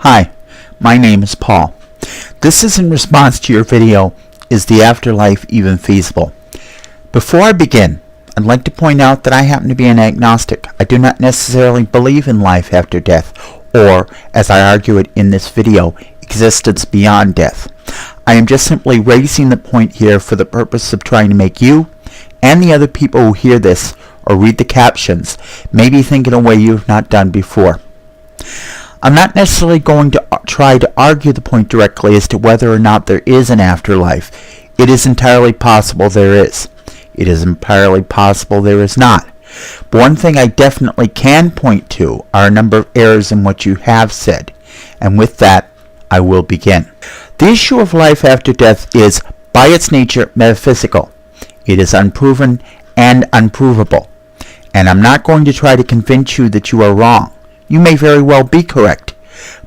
Hi, my name is Paul. This is in response to your video, Is the Afterlife Even Feasible? Before I begin, I'd like to point out that I happen to be an agnostic. I do not necessarily believe in life after death, or, as I argue it in this video, existence beyond death. I am just simply raising the point here for the purpose of trying to make you and the other people who hear this or read the captions maybe think in a way you have not done before. I'm not necessarily going to try to argue the point directly as to whether or not there is an afterlife. It is entirely possible there is. It is entirely possible there is not. But one thing I definitely can point to are a number of errors in what you have said. And with that, I will begin. The issue of life after death is, by its nature, metaphysical. It is unproven and unprovable. And I'm not going to try to convince you that you are wrong. You may very well be correct,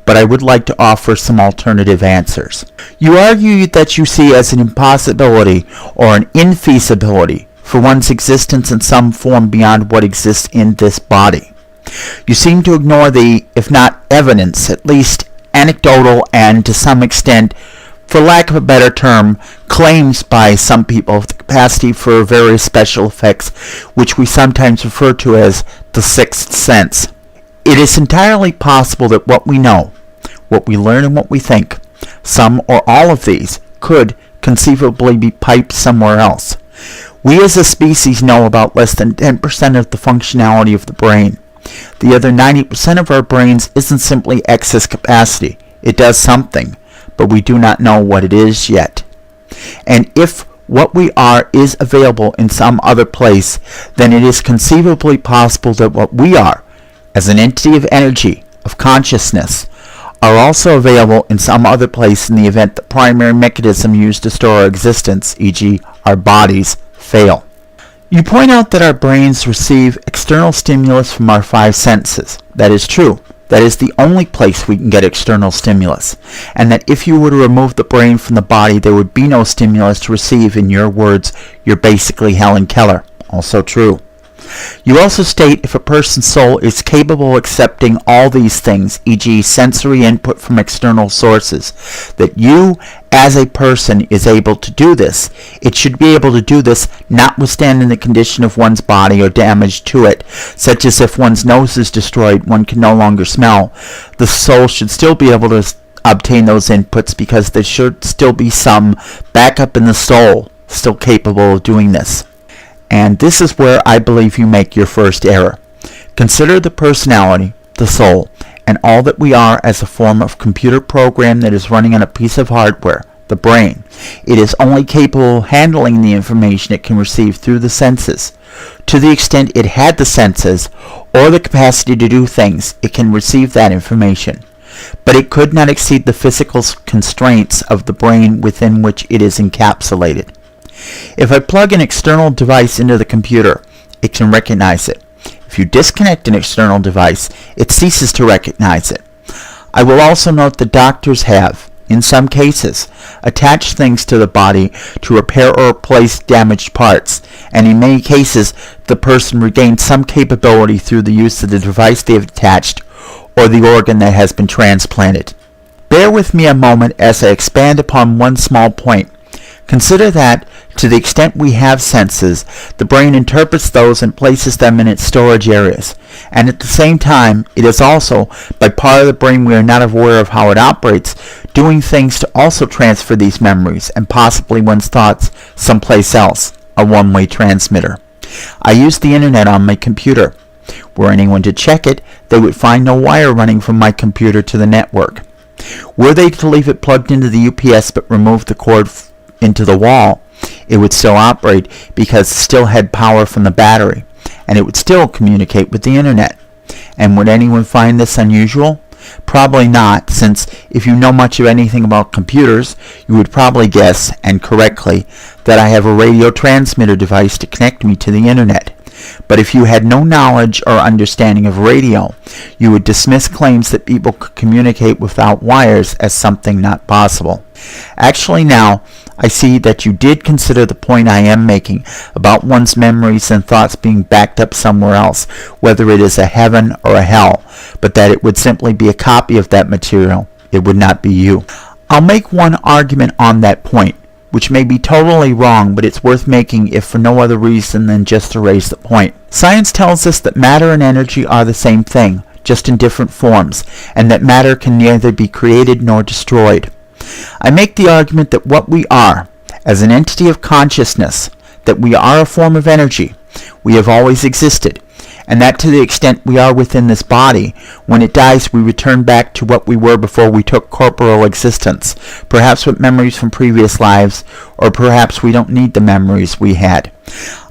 but I would like to offer some alternative answers. You argue that you see as an impossibility or an infeasibility for one's existence in some form beyond what exists in this body. You seem to ignore the, if not evidence, at least anecdotal and to some extent, for lack of a better term, claims by some people of the capacity for various special effects, which we sometimes refer to as the sixth sense. It is entirely possible that what we know, what we learn and what we think, some or all of these, could conceivably be piped somewhere else. We as a species know about less than 10% of the functionality of the brain. The other 90% of our brains isn't simply excess capacity. It does something, but we do not know what it is yet. And if what we are is available in some other place, then it is conceivably possible that what we are, as an entity of energy, of consciousness, are also available in some other place in the event the primary mechanism used to store our existence, e.g. our bodies, fail. You point out that our brains receive external stimulus from our five senses. That is true. That is the only place we can get external stimulus. And that if you were to remove the brain from the body, there would be no stimulus to receive. In your words, you're basically Helen Keller. Also true. You also state if a person's soul is capable of accepting all these things, e.g. sensory input from external sources, that you as a person is able to do this. It should be able to do this notwithstanding the condition of one's body or damage to it, such as if one's nose is destroyed, one can no longer smell. The soul should still be able to obtain those inputs because there should still be some backup in the soul still capable of doing this. And this is where I believe you make your first error. Consider the personality, the soul, and all that we are as a form of computer program that is running on a piece of hardware, the brain. It is only capable of handling the information it can receive through the senses. To the extent it had the senses, or the capacity to do things, it can receive that information. But it could not exceed the physical constraints of the brain within which it is encapsulated. If I plug an external device into the computer, it can recognize it. If you disconnect an external device, it ceases to recognize it. I will also note that doctors have, in some cases, attached things to the body to repair or replace damaged parts, and in many cases, the person regains some capability through the use of the device they have attached or the organ that has been transplanted. Bear with me a moment as I expand upon one small point. Consider that, to the extent we have senses, the brain interprets those and places them in its storage areas. And at the same time, it is also, by part of the brain we are not aware of how it operates, doing things to also transfer these memories and possibly one's thoughts someplace else, a one-way transmitter. I use the internet on my computer. Were anyone to check it, they would find no wire running from my computer to the network. Were they to leave it plugged into the UPS but remove the cord into the wall, it would still operate because it still had power from the battery, and it would still communicate with the internet. And would anyone find this unusual? Probably not, since if you know much of anything about computers, you would probably guess, and correctly, that I have a radio transmitter device to connect me to the internet. But if you had no knowledge or understanding of radio, you would dismiss claims that people could communicate without wires as something not possible. Actually now, I see that you did consider the point I am making about one's memories and thoughts being backed up somewhere else, whether it is a heaven or a hell, but that it would simply be a copy of that material, it would not be you. I'll make one argument on that point, which may be totally wrong, but it's worth making if for no other reason than just to raise the point. Science tells us that matter and energy are the same thing, just in different forms, and that matter can neither be created nor destroyed. I make the argument that what we are, as an entity of consciousness, that we are a form of energy, we have always existed, and that to the extent we are within this body, when it dies we return back to what we were before we took corporeal existence, perhaps with memories from previous lives, or perhaps we don't need the memories we had.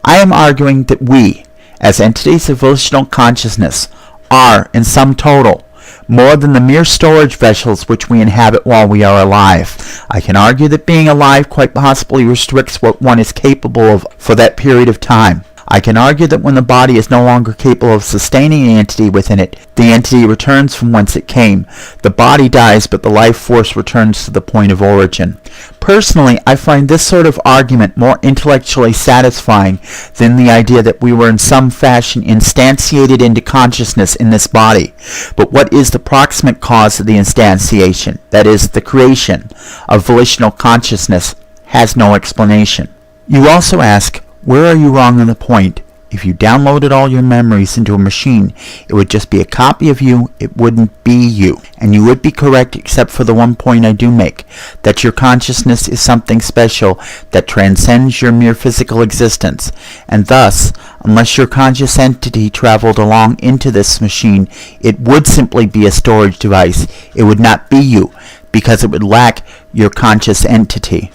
I am arguing that we, as entities of volitional consciousness, are, in sum total, more than the mere storage vessels which we inhabit while we are alive. I can argue that being alive quite possibly restricts what one is capable of for that period of time. I can argue that when the body is no longer capable of sustaining the entity within it, the entity returns from whence it came. The body dies, but the life force returns to the point of origin. Personally, I find this sort of argument more intellectually satisfying than the idea that we were in some fashion instantiated into consciousness in this body. But what is the proximate cause of the instantiation, that is, the creation of volitional consciousness, has no explanation. You also ask, where are you wrong on the point? If you downloaded all your memories into a machine, it would just be a copy of you, it wouldn't be you. And you would be correct except for the one point I do make, that your consciousness is something special that transcends your mere physical existence. And thus, unless your conscious entity traveled along into this machine, it would simply be a storage device. It would not be you, because it would lack your conscious entity.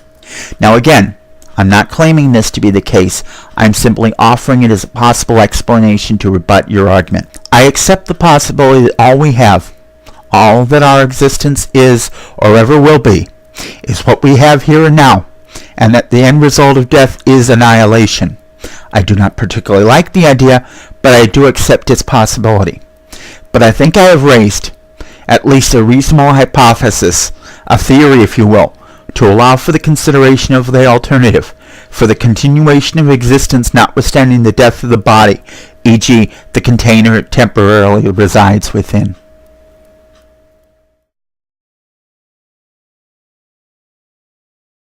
Now again, I'm not claiming this to be the case. I'm simply offering it as a possible explanation to rebut your argument. I accept the possibility that all we have, all that our existence is or ever will be, is what we have here and now, and that the end result of death is annihilation. I do not particularly like the idea, but I do accept its possibility. But I think I have raised at least a reasonable hypothesis, a theory if you will, to allow for the consideration of the alternative, for the continuation of existence notwithstanding the death of the body, e.g., the container it temporarily resides within.